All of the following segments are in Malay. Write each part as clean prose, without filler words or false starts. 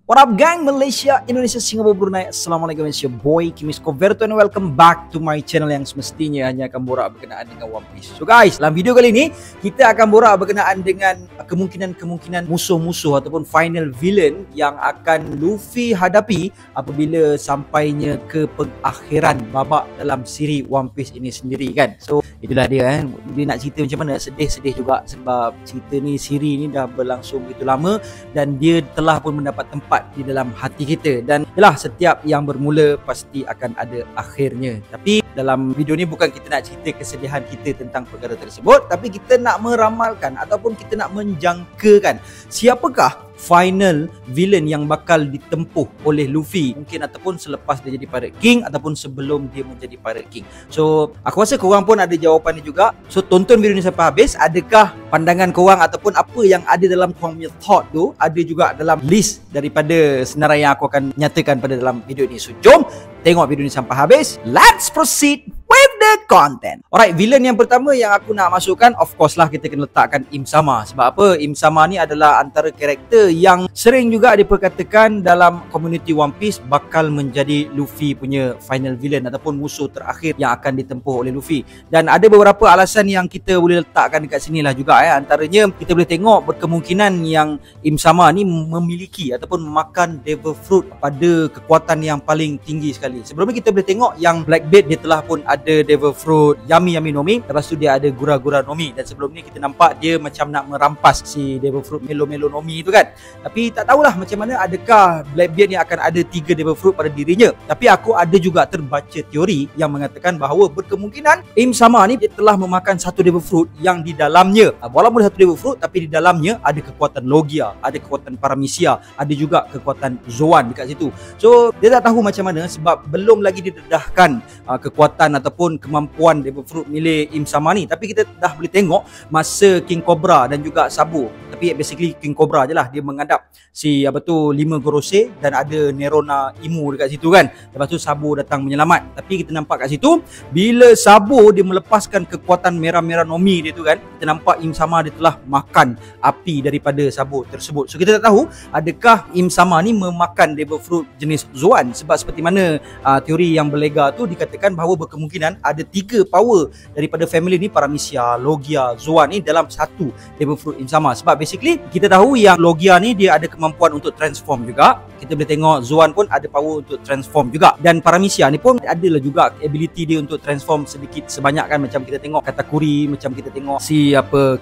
What up gang, Malaysia, Indonesia, Singapura, Brunei. Assalamualaikum, it's your boy Kimis Converto and welcome back to my channel yang semestinya hanya akan borak berkenaan dengan One Piece. So guys, dalam video kali ini kita akan borak berkenaan dengan kemungkinan musuh-musuh ataupun final villain yang akan Luffy hadapi apabila sampainya ke pengakhiran babak dalam siri One Piece ini sendiri kan. So itulah dia kan. Dia nak cerita macam mana, sedih-sedih juga sebab cerita ni, siri ni dah berlangsung begitu lama dan dia telah pun mendapat tempat di dalam hati kita. Dan yalah, setiap yang bermula pasti akan ada akhirnya. Tapi dalam video ni bukan kita nak cerita kesedihan kita tentang perkara tersebut, tapi kita nak meramalkan ataupun kita nak menjangkakan siapakah final villain yang bakal ditempuh oleh Luffy, mungkin ataupun selepas dia jadi Pirate King ataupun sebelum dia menjadi Pirate King. So aku rasa korang pun ada jawapan ni juga. So tonton video ni sampai habis. Adakah pandangan korang ataupun apa yang ada dalam korang punya thought tu ada juga dalam list daripada senarai yang aku akan nyatakan pada dalam video ni. So jom tengok video ni sampai habis. Let's proceed with the content. Alright, villain yang pertama yang aku nak masukkan, of course lah kita kena letakkan Im Sama. Sebab apa? Im Sama ni adalah antara karakter yang sering juga diperkatakan dalam community One Piece bakal menjadi Luffy punya final villain ataupun musuh terakhir yang akan ditempuh oleh Luffy. Dan ada beberapa alasan yang kita boleh letakkan dekat sini lah juga Antaranya kita boleh tengok berkemungkinan yang Im Sama ni memiliki ataupun makan Devil Fruit pada kekuatan yang paling tinggi sekali. Sebelum ni kita boleh tengok yang Blackbeard dia telah pun ada Devil Fruit Yami Yami Nomi, lepas tu dia ada Gura Gura Nomi, dan sebelum ni kita nampak dia macam nak merampas si Devil Fruit Melo Melo Nomi tu kan. Tapi tak tahulah macam mana, adakah Blackbeard ni akan ada 3 Devil Fruit pada dirinya. Tapi aku ada juga terbaca teori yang mengatakan bahawa berkemungkinan Im Sama ni dia telah memakan satu Devil Fruit yang di dalamnya, walaupun satu Devil Fruit tapi di dalamnya ada kekuatan Logia, ada kekuatan Paramisia, ada juga kekuatan Zoan dekat situ. So dia tak tahu macam mana sebab belum lagi didedahkan kekuatan ataupun kemampuan Devil Fruit milik Im Sama ni. Tapi kita dah boleh tengok masa King Cobra dan juga Sabo, tapi basically King Cobra je lah, dia menghadap si 5 Gorosei dan ada Nerona Imu dekat situ kan. Lepas tu Sabo datang menyelamat. Tapi kita nampak kat situ bila Sabo dia melepaskan kekuatan merah-merah Nomi dia tu kan, kita nampak Im Sama dia telah makan api daripada Sabo tersebut. So kita tak tahu adakah Im Sama ni memakan Devil Fruit jenis Zoan, sebab seperti mana teori yang berlega tu dikatakan bahawa berkemungkinan ada 3 power daripada family ni, Paramisia, Logia, Zoan ni dalam satu Devil Fruit Im Sama. Sebab basically kita tahu yang Logia ni dia ada kemampuan untuk transform juga. Kita boleh tengok Zoan pun ada power untuk transform juga, dan Paramisia ni pun adalah juga ability dia untuk transform sedikit sebanyak kan. Macam kita tengok Katakuri, macam kita tengok si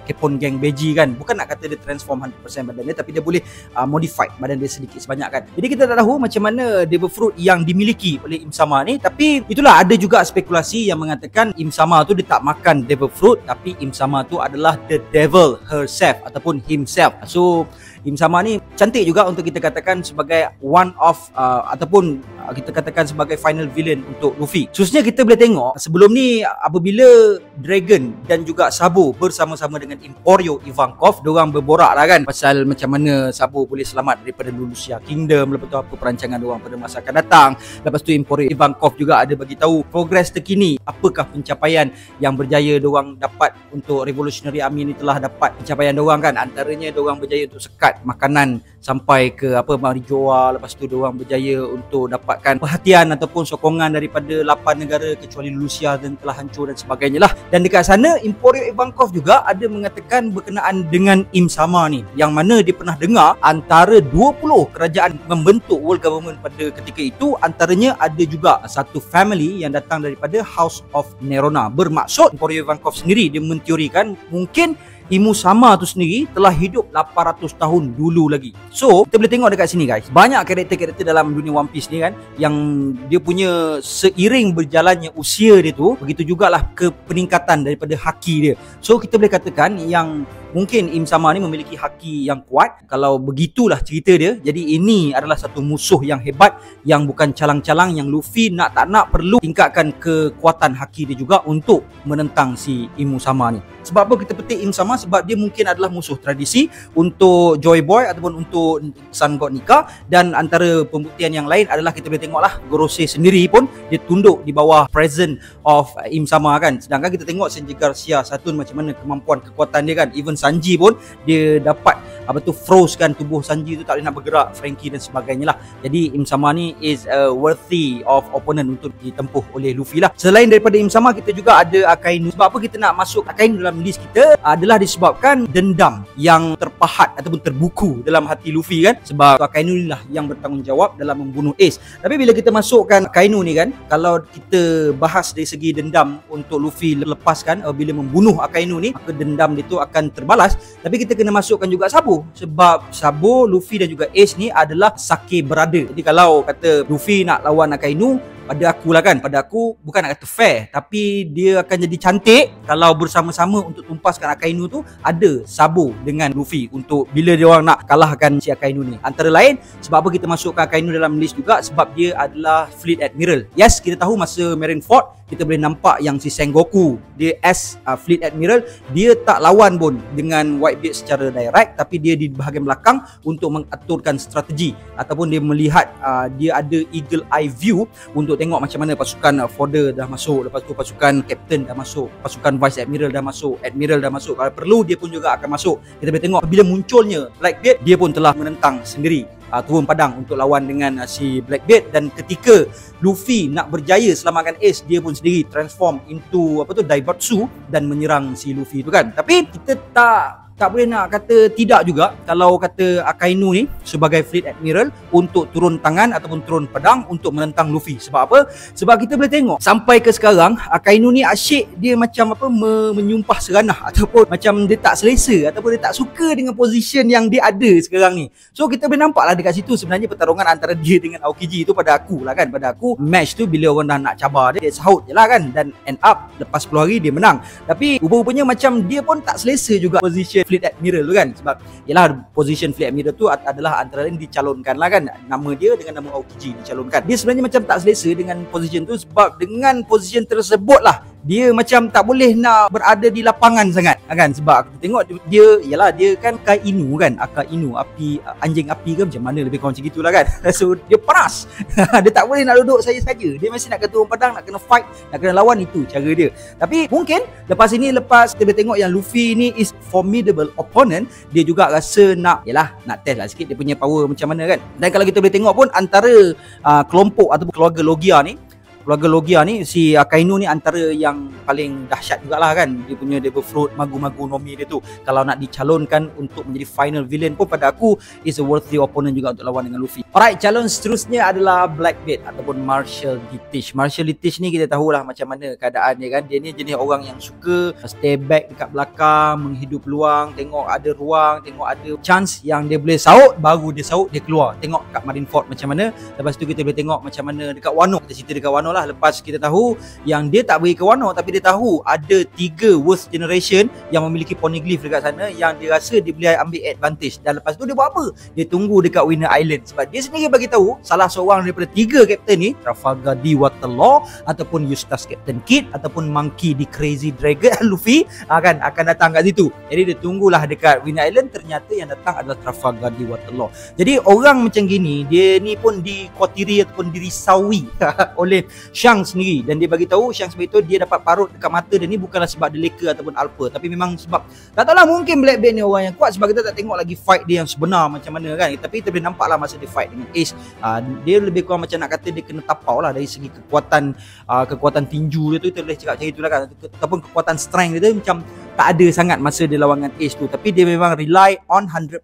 Kepon Gang Beji kan, bukan nak kata dia transform 100% badan dia, tapi dia boleh modify badan dia sedikit sebanyak kan. Jadi kita tak tahu macam mana Devil Fruit yang dimiliki oleh Im Sama ni. Tapi itulah, ada juga spekulasi yang mengatakan Im Sama tu dia tak makan Devil Fruit, tapi Im Sama tu adalah the devil herself ataupun himself. So Im Sama ni cantik juga untuk kita katakan sebagai one of ataupun kita katakan sebagai final villain untuk Luffy. Khususnya kita boleh tengok sebelum ni apabila Dragon dan juga Sabo bersama-sama dengan Emporio Ivankov, diorang berborak lah kan pasal macam mana Sabo boleh selamat daripada Lulusia Kingdom, lepas tu apa perancangan diorang pada masa akan datang. Lepas tu Emporio Ivankov juga ada bagi tahu progres terkini, apakah pencapaian yang berjaya diorang dapat untuk Revolutionary Army ni, telah dapat pencapaian diorang kan. Antaranya diorang berjaya untuk sekat makanan sampai ke Marijoa. Lepas tu diorang berjaya untuk dapatkan perhatian ataupun sokongan daripada 8 negara kecuali Lulusia dan telah hancur dan sebagainya lah. Dan dekat sana Emporio Ivankov juga ada mengatakan berkenaan dengan Im Sama ni, yang mana dia pernah dengar antara 20 kerajaan membentuk world government pada ketika itu, antaranya ada juga satu family yang datang daripada House of Nerona. Bermaksud Emporio Ivankov sendiri dia menteorikan mungkin Im Sama tu sendiri telah hidup 800 tahun dulu lagi. So kita boleh tengok dekat sini guys, banyak karakter-karakter dalam dunia One Piece ni kan, yang dia punya seiring berjalannya usia dia tu, begitu jugalah ke peningkatan daripada haki dia. So kita boleh katakan yang mungkin Im Sama ni memiliki haki yang kuat. Kalau begitulah cerita dia, jadi ini adalah satu musuh yang hebat, yang bukan calang-calang, yang Luffy nak tak nak perlu tingkatkan kekuatan haki dia juga untuk menentang si Im Sama ni. Sebab apa kita petik Im Sama? Sebab dia mungkin adalah musuh tradisi untuk Joy Boy ataupun untuk Sun God Nika. Dan antara pembuktian yang lain adalah kita boleh tengoklah Gorosei sendiri pun dia tunduk di bawah presence of Im Sama kan. Sedangkan kita tengok Sanji Garcia Saturn macam mana kemampuan kekuatan dia kan. Even Sanji pun dia dapat froze kan tubuh Sanji tu, tak boleh nak bergerak, Frankie dan sebagainya lah. Jadi Im Sama ni is worthy of opponent untuk ditempuh oleh Luffy lah. Selain daripada Im Sama, kita juga ada Akainu. Sebab apa kita nak masuk Akainu dalam list kita adalah disebabkan dendam yang terpahat ataupun terbuku dalam hati Luffy kan. Sebab Akainu ni lah yang bertanggungjawab dalam membunuh Ace. Tapi bila kita masukkan Akainu ni kan, kalau kita bahas dari segi dendam untuk Luffy lepaskan bila membunuh Akainu ni, maka dendam dia tu akan terbalas. Tapi kita kena masukkan juga Sabo, sebab Sabo, Luffy dan juga Ace ni adalah sake brother. Jadi kalau kata Luffy nak lawan Akainu, pada aku lah kan, pada aku bukan nak kata fair, tapi dia akan jadi cantik kalau bersama-sama untuk tumpaskan Akainu tu ada Sabo dengan Luffy untuk bila dia orang nak kalahkan si Akainu ni. Antara lain sebab apa kita masukkan Akainu dalam list juga, sebab dia adalah Fleet Admiral. Yes, kita tahu masa Marineford kita boleh nampak yang si Sengoku dia as Fleet Admiral, dia tak lawan pun dengan Whitebeard secara direct, tapi dia di bahagian belakang untuk mengaturkan strategi ataupun dia melihat dia ada eagle eye view untuk tengok macam mana pasukan Fodder dah masuk, lepas tu pasukan Captain dah masuk, pasukan Vice Admiral dah masuk, Admiral dah masuk, kalau perlu dia pun juga akan masuk. Kita boleh tengok bila munculnya Blackbeard, dia pun telah menentang sendiri, turun padang untuk lawan dengan si Blackbeard. Dan ketika Luffy nak berjaya selamatkan Ace, dia pun sendiri transform into Daibatsu dan menyerang si Luffy tu kan. Tapi kita tak boleh nak kata tidak juga kalau kata Akainu ni sebagai Fleet Admiral untuk turun tangan ataupun turun pedang untuk menentang Luffy. Sebab apa? Sebab kita boleh tengok sampai ke sekarang Akainu ni asyik dia macam menyumpah seranah ataupun macam dia tak selesa ataupun dia tak suka dengan position yang dia ada sekarang ni. So kita boleh nampak lah dekat situ sebenarnya pertarungan antara dia dengan Aokiji tu pada aku lah kan. Pada aku match tu bila orang dah nak cabar dia sahut je lah kan, dan end up lepas 10 hari dia menang. Tapi rupa-rupanya macam dia pun tak selesa juga position Fleet Admiral tu kan. Sebab yalah position Fleet Admiral tu adalah antara lain dicalonkan lah kan, nama dia dengan nama Aokiji dicalonkan. Dia sebenarnya macam tak selesa dengan position tu, sebab dengan position tersebut lah dia macam tak boleh nak berada di lapangan sangat kan. Sebab aku tengok dia, yalah dia kan Akainu kan, Akainu api, anjing api ke macam mana, lebih kurang macam gitulah kan. So dia panas dia tak boleh nak duduk saja, dia mesti nak kena turun padang, nak kena fight, nak kena lawan, itu cara dia. Tapi mungkin lepas kita boleh tengok yang Luffy ni is formidable opponent, dia juga rasa nak test lah sikit dia punya power macam mana kan. Dan kalau kita boleh tengok pun antara kelompok ataupun keluarga Logia ni si Akainu ni antara yang paling dahsyat jugalah kan. Dia punya Devil Fruit, Magu-Magu Nomi dia tu, kalau nak dicalonkan untuk menjadi final villain pun pada aku is a worthy opponent juga untuk lawan dengan Luffy. Alright, calon seterusnya adalah Blackbeard ataupun Marshall D. Tish. Marshall D. Tish ni kita tahulah macam mana keadaan dia kan. Dia ni jenis orang yang suka stay back dekat belakang, menghidup peluang, tengok ada ruang, tengok ada chance yang dia boleh saut, baru dia saut, dia keluar. Tengok kat Marineford macam mana. Lepas tu kita boleh tengok macam mana dekat Wano, kita cerita dekat Wano lah. Lepas kita tahu yang dia tak pergi ke Wano, tapi dia tahu ada 3 worst generation yang memiliki poneglyph dekat sana yang dia rasa dia boleh ambil advantage. Dan lepas tu dia buat apa? Dia tunggu dekat Winter Island, sebab dia sendiri bagi tahu salah seorang daripada 3 captain ni, Trafalgar D. Waterloo ataupun Eustace Captain Kidd ataupun Monkey D. Crazy Dragon Luffy akan datang kat situ. Jadi dia tunggulah dekat Winter Island, ternyata yang datang adalah Trafalgar D. Waterloo. Jadi orang macam gini, dia ni pun dikuatiri ataupun dirisaui oleh Shanks sendiri, dan dia bagi tahu Shanks beritahu dia dapat parut dekat mata dia ni bukanlah sebab dia leka ataupun alpha, tapi memang sebab tak tahulah, mungkin Blackbeard ni orang yang kuat sebab kita tak tengok lagi fight dia yang sebenar macam mana kan. Tapi kita boleh nampak lah masa dia fight dengan Ace, dia lebih kurang macam nak kata dia kena tapau lah dari segi kekuatan tinju dia tu, kita boleh cakap macam itulah kan, ataupun kekuatan strength dia tu macam tak ada sangat masa dia lawan dengan Ace tu. Tapi dia memang rely on 100%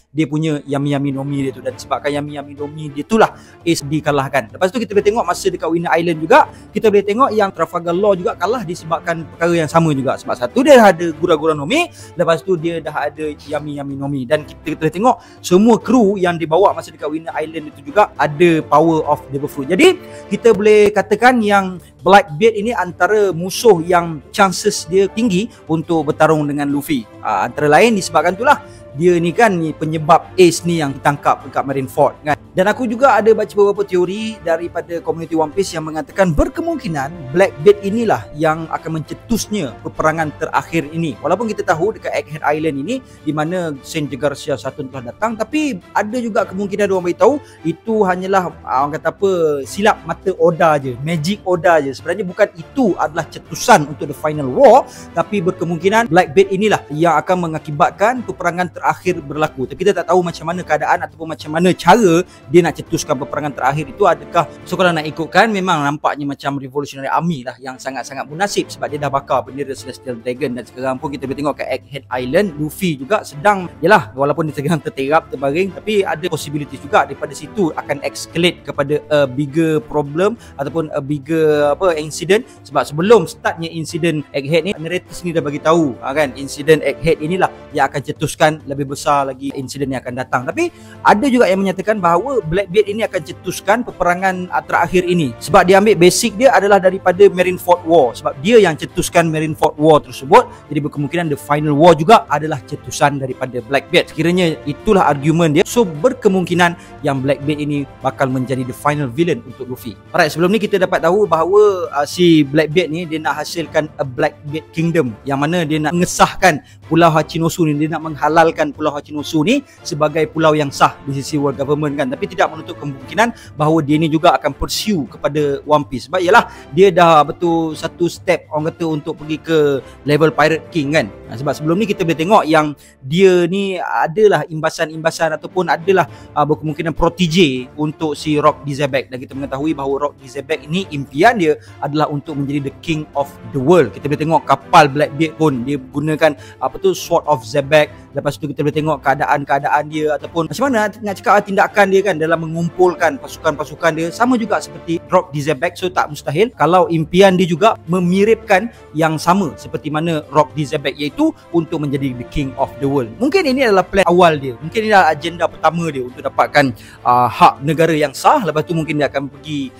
dia punya Yami Yami Nomi dia tu, dan sebabkan Yami Yami Nomi dia tu lah Ace dikalahkan. Lepas tu kita boleh tengok masa dekat Winter Island juga, kita boleh tengok yang Trafalgar Law juga kalah disebabkan perkara yang sama juga. Sebab satu dia dah ada Gura-Gura Nomi, lepas tu dia dah ada Yami Yami Nomi, dan kita boleh tengok semua kru yang dibawa masa dekat Winter Island itu juga ada power of Devil Fruit. Jadi kita boleh katakan yang Blackbeard ini antara musuh yang chances dia tinggi untuk bertarung dengan Luffy. Antara lain disebabkan itulah dia ni kan penyebab Ace ni yang ditangkap dekat Marineford kan. Dan aku juga ada baca beberapa teori daripada komuniti One Piece yang mengatakan berkemungkinan Blackbeard inilah yang akan mencetusnya peperangan terakhir ini. Walaupun kita tahu dekat Egghead Island ini di mana Saint Garcia Saturn telah datang, tapi ada juga kemungkinan orang beritahu itu hanyalah orang kata apa, silap mata Oda je, magic Oda je. Sebenarnya bukan itu adalah cetusan untuk the final war, tapi berkemungkinan Blackbeard inilah yang akan mengakibatkan peperangan terakhir berlaku. Tapi kita tak tahu macam mana keadaan ataupun macam mana cara dia nak cetuskan peperangan terakhir itu. Adakah, so kalau nak ikutkan memang nampaknya macam Revolutionary Army lah yang sangat-sangat munasib sebab dia dah bakar bendera Celestial Dragon. Dan sekarang pun kita boleh tengok kat Egghead Island, Luffy juga sedang, yalah, walaupun dia sedang terterap, terbaring, tapi ada possibility juga daripada situ akan escalate kepada a bigger problem ataupun a bigger incident. Sebab sebelum startnya insiden Egghead ni, narrator sini dah bagi tahu kan, insiden Egghead inilah yang akan cetuskan lebih besar lagi insiden yang akan datang. Tapi ada juga yang menyatakan bahawa Blackbeard ini akan cetuskan peperangan terakhir ini sebab dia ambil basic dia adalah daripada Marineford War, sebab dia yang cetuskan Marineford War tersebut. Jadi berkemungkinan the final war juga adalah cetusan daripada Blackbeard. Sekiranya itulah argument dia, so berkemungkinan yang Blackbeard ini bakal menjadi the final villain untuk Luffy. Alright, sebelum ni kita dapat tahu bahawa si Blackbeard ni dia nak hasilkan a Blackbeard Kingdom, yang mana dia nak mengesahkan Pulau Hachinosu ni, dia nak menghalalkan Pulau Hachinosu ni sebagai pulau yang sah di sisi world government kan. Tapi tidak menutup kemungkinan bahawa dia ni juga akan pursue kepada One Piece. Sebab yalah, dia dah betul satu step orang kata untuk pergi ke level Pirate King kan. Sebab sebelum ni kita boleh tengok yang dia ni adalah imbasan-imbasan ataupun adalah berkemungkinan protege untuk si Rock D. Zebek. Dan kita mengetahui bahawa Rock D. Zebek ini impian dia adalah untuk menjadi the king of the world. Kita boleh tengok kapal Blackbeard pun dia gunakan Sword of Zebek. Lepas tu kita boleh tengok keadaan-keadaan dia ataupun macam mana nak cakap tindakan dia kan dalam mengumpulkan pasukan-pasukan dia, sama juga seperti Rock D. Zebek. So tak mustahil kalau impian dia juga memiripkan yang sama seperti mana Rock D. Zebek, iaitu untuk menjadi the king of the world. Mungkin ini adalah plan awal dia, mungkin ini adalah agenda pertama dia untuk dapatkan hak negara yang sah. Lepas tu mungkin dia akan pergi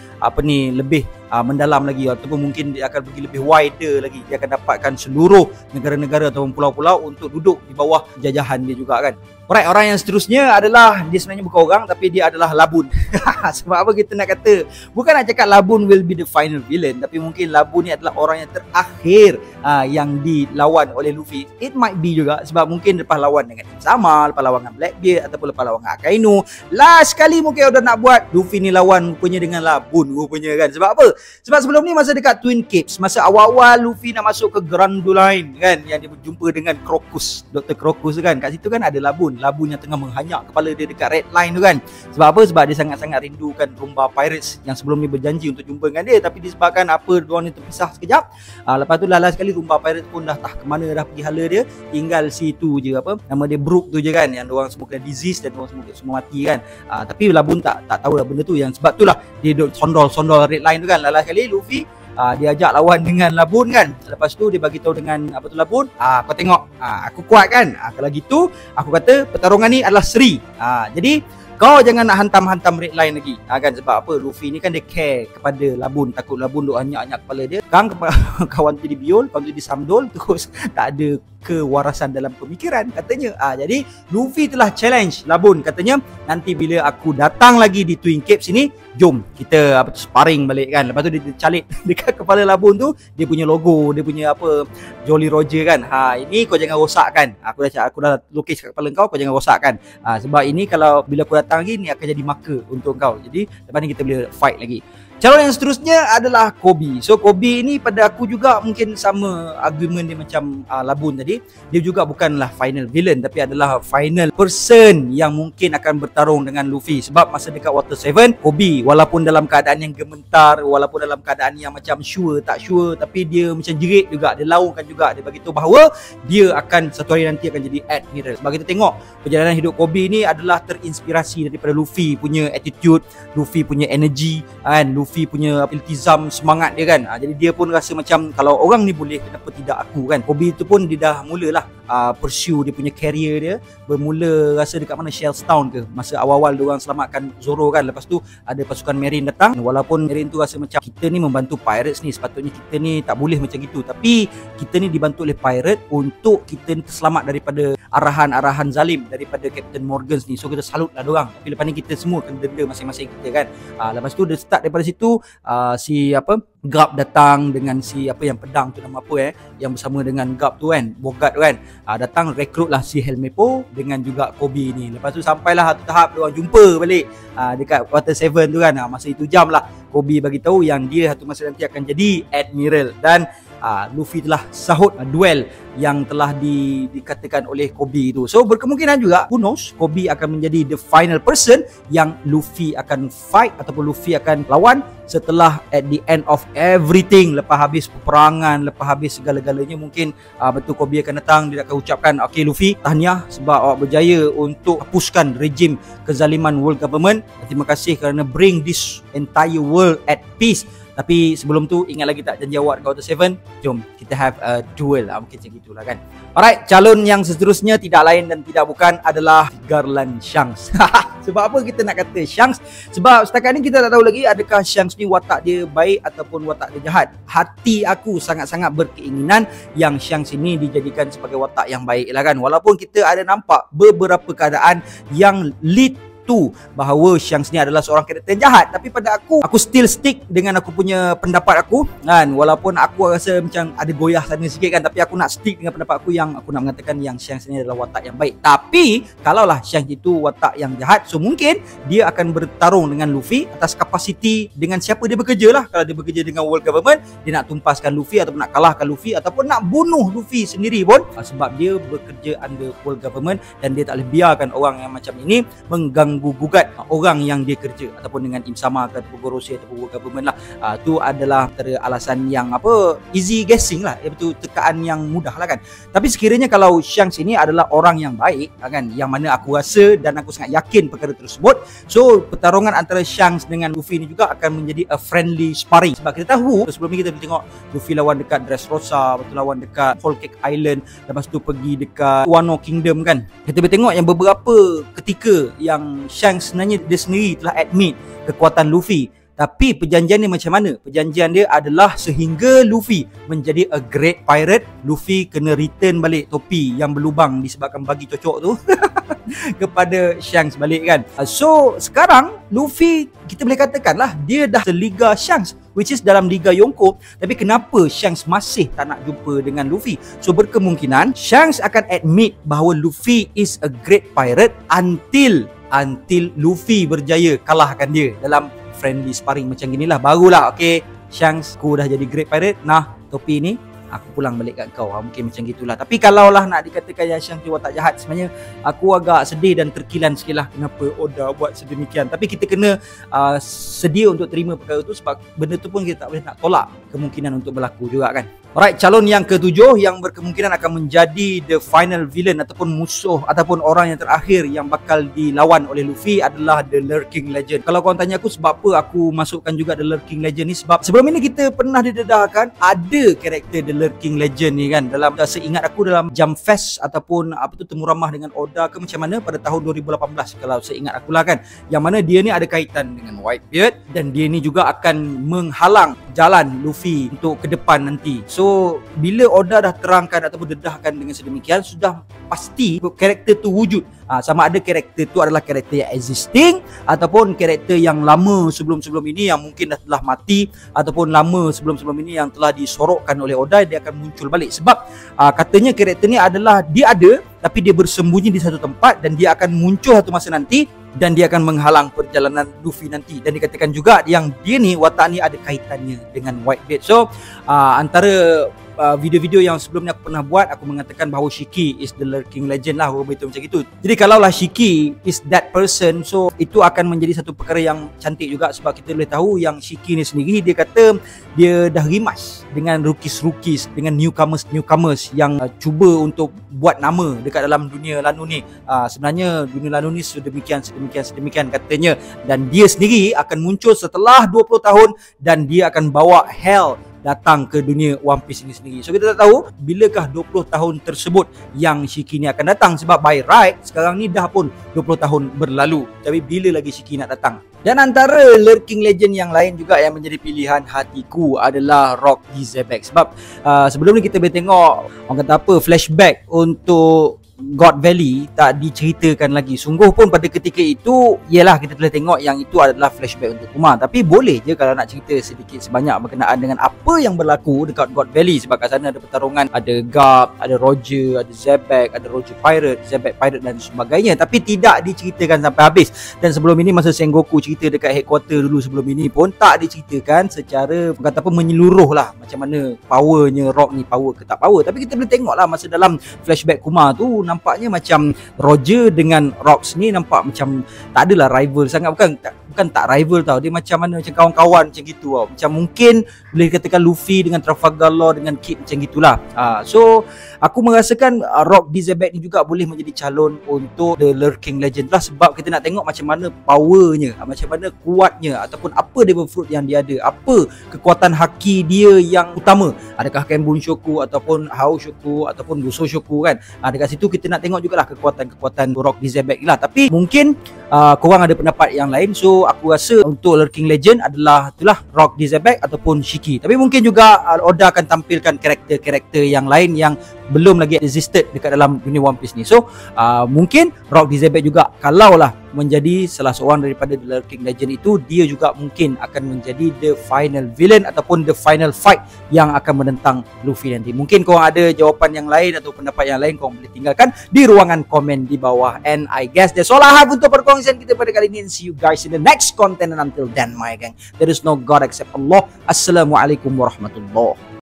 lebih mendalam lagi, ataupun mungkin dia akan pergi lebih wider lagi. Dia akan dapatkan seluruh negara-negara ataupun pulau-pulau untuk duduk di bawah jajahan dia juga kan. Alright, orang yang seterusnya adalah, dia sebenarnya bukan orang tapi dia adalah Labun. Sebab apa kita nak kata, bukan nak cakap Labun will be the final villain, tapi mungkin Labun ni adalah orang yang terakhir yang dilawan oleh Luffy. It might be juga sebab mungkin lepas lawan dengan Sama, lepas lawan dengan Blackbeard ataupun lepas lawan dengan Akainu, last kali mungkin udah nak buat Luffy ni lawan rupanya dengan Labun rupanya kan. Sebab apa? Sebab sebelum ni masa dekat Twin Capes, masa awal-awal Luffy nak masuk ke Grand Line kan, yang dia berjumpa dengan Crocus, Dr. Crocus kan, kat situ kan ada Labun yang tengah menghanyak kepala dia dekat Red Line tu kan. Sebab apa? Sebab dia sangat-sangat rindukan Rumba Pirates yang sebelum ni berjanji untuk jumpa dengan dia, tapi disebabkan apa diorang ni terpisah sekejap. Lepas tu last sekali Rumba Pirates pun dah tak ke mana dah pergi hala dia, tinggal si tu je, nama dia Brook tu je kan, yang diorang semua kena disease dan diorang semua mati kan. Tapi Labun tak tahu lah benda tu, yang sebab tu lah dia duduk sondol Red Line tu kan. Last kali Luffy dia ajak lawan dengan Labun kan. Lepas tu dia bagi tahu dengan Labun, kau tengok aku kuat kan. Kalau gitu aku kata pertarungan ni adalah seri. Jadi kau jangan nak hantam-hantam Red Line lagi kan. Sebab apa? Luffy ni kan dia care kepada Labun, takut Labun duk hanyak-hanyak kepala dia. Kan kawan tu dibiol, kawan tu disamdol, terus tak ada kewarasan dalam pemikiran katanya. Jadi Luffy telah challenge Labun, katanya nanti bila aku datang lagi di Twin Capes ini, jom kita sparring balik kan. Lepas tu dia calik dekat kepala Labun tu, dia punya logo, dia punya Jolly Roger kan. Ini kau jangan rosakkan. Aku dah lukis kat kepala kau jangan rosakkan. Sebab ini kalau bila aku datang lagi ni akan jadi marker untuk kau. Jadi lepas ni kita boleh fight lagi. Calon yang seterusnya adalah Kobe. So Kobe ni pada aku juga mungkin sama argument dia macam Labun tadi. Dia juga bukanlah final villain, tapi adalah final person yang mungkin akan bertarung dengan Luffy. Sebab masa dekat Water 7, Kobe walaupun dalam keadaan yang gementar, walaupun dalam keadaan yang macam sure tak sure, tapi dia macam jerit juga, dia laungkan juga, dia bagi tahu bahawa dia akan satu hari nanti akan jadi Admiral. Sebab kita tengok perjalanan hidup Kobe ni adalah terinspirasi daripada Luffy punya attitude, Luffy punya energy kan, Luffy punya iltizam, semangat dia kan. Jadi dia pun rasa macam kalau orang ni boleh, kenapa tidak aku kan. Kobe tu pun dia dah mulalah pursue dia punya career dia. Bermula rasa dekat mana, Shellstown ke, masa awal-awal dia orang selamatkan Zoro kan. Lepas tu ada pasukan Marine datang, walaupun Marine tu rasa macam kita ni membantu pirates ni, sepatutnya kita ni tak boleh macam gitu, tapi kita ni dibantu oleh pirate untuk kita ni terselamat daripada arahan-arahan zalim daripada Captain Morgans ni. So kita salut lah diorang. Tapi lepas ni kita semua kena denda masing-masing kita kan. Lepas tu dia start daripada situ. Garp datang dengan si yang pedang tu, nama apa yang bersama dengan Garp tu kan, Bogart tu kan. Datang rekrut lah si Helmeppo dengan juga Kobe ni. Lepas tu sampailah satu tahap diorang jumpa balik dekat Water 7 tu kan. Masa itu jam lah Kobe bagi tahu yang dia satu masa nanti akan jadi Admiral. Dan Luffy telah sahut duel yang telah dikatakan oleh Kobe itu. So berkemungkinan juga, who knows, Kobe akan menjadi the final person yang Luffy akan fight ataupun Luffy akan lawan setelah at the end of everything, lepas habis peperangan, lepas habis segala-galanya, mungkin betul Kobe akan datang, dia akan ucapkan, okay Luffy, tahniah sebab awak berjaya untuk hapuskan rejim kezaliman world government. Terima kasih kerana bring this entire world at peace. Tapi sebelum tu, ingat lagi tak janji awak dekat Water 7? Jom kita have a duel mungkin macam itulah kan. Alright, calon yang seterusnya tidak lain dan tidak bukan adalah Garland Shanks. Sebab apa kita nak kata Shanks? Sebab setakat ni kita tak tahu lagi adakah Shanks ni watak dia baik ataupun watak dia jahat. Hati aku sangat-sangat berkeinginan yang Shanks ini dijadikan sebagai watak yang baik lah kan. Walaupun kita ada nampak beberapa keadaan yang lead bahawa Shanks ni adalah seorang karakter yang jahat, tapi pada aku still stick dengan aku punya pendapat aku kan. Walaupun aku rasa macam ada goyah sana sikit kan, tapi aku nak stick dengan pendapat aku yang aku nak mengatakan yang Shanks ni adalah watak yang baik. Tapi kalaulah Shanks itu watak yang jahat, so mungkin dia akan bertarung dengan Luffy atas kapasiti dengan siapa dia bekerja lah. Kalau dia bekerja dengan world government, dia nak tumpaskan Luffy ataupun nak kalahkan Luffy ataupun nak bunuh Luffy sendiri pun, sebab dia bekerja under world government dan dia tak boleh biarkan orang yang macam ini mengganggu gugat orang yang dia kerja ataupun dengan Im-sama ataupun Gorosei ataupun world government lah. Tu adalah antara alasan yang easy guessing lah, iaitu tekaan yang mudah lah kan. Tapi sekiranya kalau Shanks ini adalah orang yang baik kan, yang mana aku rasa dan aku sangat yakin perkara tersebut, so pertarungan antara Shanks dengan Luffy ni juga akan menjadi a friendly sparring. Sebab kita tahu sebelum ni kita boleh tengok Luffy lawan dekat Dressrosa, lepas tu lawan dekat Whole Cake Island, lepas tu pergi dekat Wano Kingdom kan. Kita boleh tengok yang beberapa ketika yang Shanks sebenarnya dia sendiri telah admit kekuatan Luffy. Tapi perjanjian dia macam mana? Perjanjian dia adalah sehingga Luffy menjadi a great pirate, Luffy kena return balik topi yang berlubang disebabkan bagi cocok tu kepada Shanks balik kan. So sekarang Luffy kita boleh katakan lah dia dah seliga Shanks, which is dalam Liga Yonko. Tapi kenapa Shanks masih tak nak jumpa dengan Luffy? So berkemungkinan Shanks akan admit bahawa Luffy is a great pirate until Luffy berjaya kalahkan dia dalam friendly sparring macam ginilah. Barulah okay Shanks, aku dah jadi great pirate, nah topi ni aku pulang balik kat kau. Mungkin macam gitulah. Tapi kalaulah nak dikatakan yang Shanks ni watak jahat, sebenarnya aku agak sedih dan terkilan sikit lah kenapa Oda buat sedemikian. Tapi kita kena sedia untuk terima perkara tu, sebab benda tu pun kita tak boleh nak tolak kemungkinan untuk berlaku juga kan. Alright, calon yang ketujuh yang berkemungkinan akan menjadi the final villain ataupun musuh ataupun orang yang terakhir yang bakal dilawan oleh Luffy adalah The Lurking Legend. Kalau korang tanya aku sebab apa aku masukkan juga The Lurking Legend ni, sebab sebelum ini kita pernah didedahkan ada karakter The Lurking Legend ni kan, dalam seingat aku dalam Jump Fest ataupun temu ramah dengan Oda ke macam mana pada tahun 2018 kalau seingat aku lah kan, yang mana dia ni ada kaitan dengan Whitebeard dan dia ni juga akan menghalang jalan Luffy untuk ke depan nanti. So bila Oda dah terangkan ataupun dedahkan dengan sedemikian, sudah pasti karakter tu wujud. Sama ada karakter tu adalah karakter yang existing ataupun karakter yang lama sebelum-sebelum ini yang mungkin dah telah mati, ataupun lama sebelum-sebelum ini yang telah disorokkan oleh Oda, dia akan muncul balik. Sebab katanya karakter ni adalah dia ada tapi dia bersembunyi di satu tempat dan dia akan muncul satu masa nanti dan dia akan menghalang perjalanan Luffy nanti. Dan dikatakan juga yang dia ni, watak ni ada kaitannya dengan Whitebeard. So antara video-video yang sebelumnya aku pernah buat, aku mengatakan bahawa Shiki is the Lurking Legend lah, orang beritahu macam itu. Jadi kalaulah Shiki is that person, so itu akan menjadi satu perkara yang cantik juga, sebab kita boleh tahu yang Shiki ni sendiri, dia kata dia dah rimas dengan rookies dengan newcomers yang cuba untuk buat nama dekat dalam dunia Lanu ni. Sebenarnya dunia Lanu ni sedemikian katanya, dan dia sendiri akan muncul setelah 20 tahun dan dia akan bawa Hell datang ke dunia One Piece ini sendiri. So kita tak tahu bilakah 20 tahun tersebut yang Shiki ni akan datang, sebab by right sekarang ni dah pun 20 tahun berlalu, tapi bila lagi Shiki nak datang. Dan antara Lurking Legend yang lain juga yang menjadi pilihan hatiku adalah Rock D. Zebek. Sebab sebelum ni kita boleh tengok orang kata flashback untuk God Valley tak diceritakan lagi. Sungguh pun pada ketika itu, yelah kita telah tengok yang itu adalah flashback untuk Kumar. Tapi boleh je kalau nak cerita sedikit sebanyak berkenaan dengan apa yang berlaku dekat God Valley. Sebab kat sana ada pertarungan, ada Garp, ada Roger, ada Zebek, ada Roger Pirate, Zebek Pirate dan sebagainya. Tapi tidak diceritakan sampai habis. Dan sebelum ini masa Sengoku cerita dekat headquarter dulu sebelum ini pun tak diceritakan secara kata apa menyeluruh lah macam mana powernya Rock ni, power ke tak power. Tapi kita boleh tengok lah masa dalam flashback Kumar tu, nampaknya macam Roger dengan Rocks ni nampak macam tak adalah rival sangat. Bukan tak rival tau, dia macam mana, macam kawan-kawan macam gitu tau. Macam mungkin boleh dikatakan Luffy dengan Trafalgar Law dengan Kid macam gitulah. So aku merasakan Rock D. Zebek ni juga boleh menjadi calon untuk The Lurking Legend lah. Sebab kita nak tengok macam mana powernya, macam mana kuatnya, ataupun apa devil fruit yang dia ada, apa kekuatan haki dia yang utama. Adakah Kenbun Shoku ataupun Hao Shoku ataupun Guso Shoku kan. Dekat situ kita nak tengok jugalah kekuatan Rock D. Zebek lah. Tapi mungkin korang ada pendapat yang lain. So aku rasa untuk Lurking Legend adalah itulah Rock D. Zebek ataupun Shiki. Tapi mungkin juga Oda akan tampilkan karakter-karakter yang lain yang belum lagi existed dekat dalam dunia One Piece ni. So mungkin Rock D. Zebek juga kalaulah menjadi salah seorang daripada The Lurking Legend itu, dia juga mungkin akan menjadi the final villain ataupun the final fight yang akan menentang Luffy nanti. Mungkin korang ada jawapan yang lain atau pendapat yang lain, korang boleh tinggalkan di ruangan komen di bawah. And I guess that's all I have untuk perkongsian kita pada kali ini. And see you guys in the next content. And until then my gang, there is no God except Allah. Assalamualaikum warahmatullahi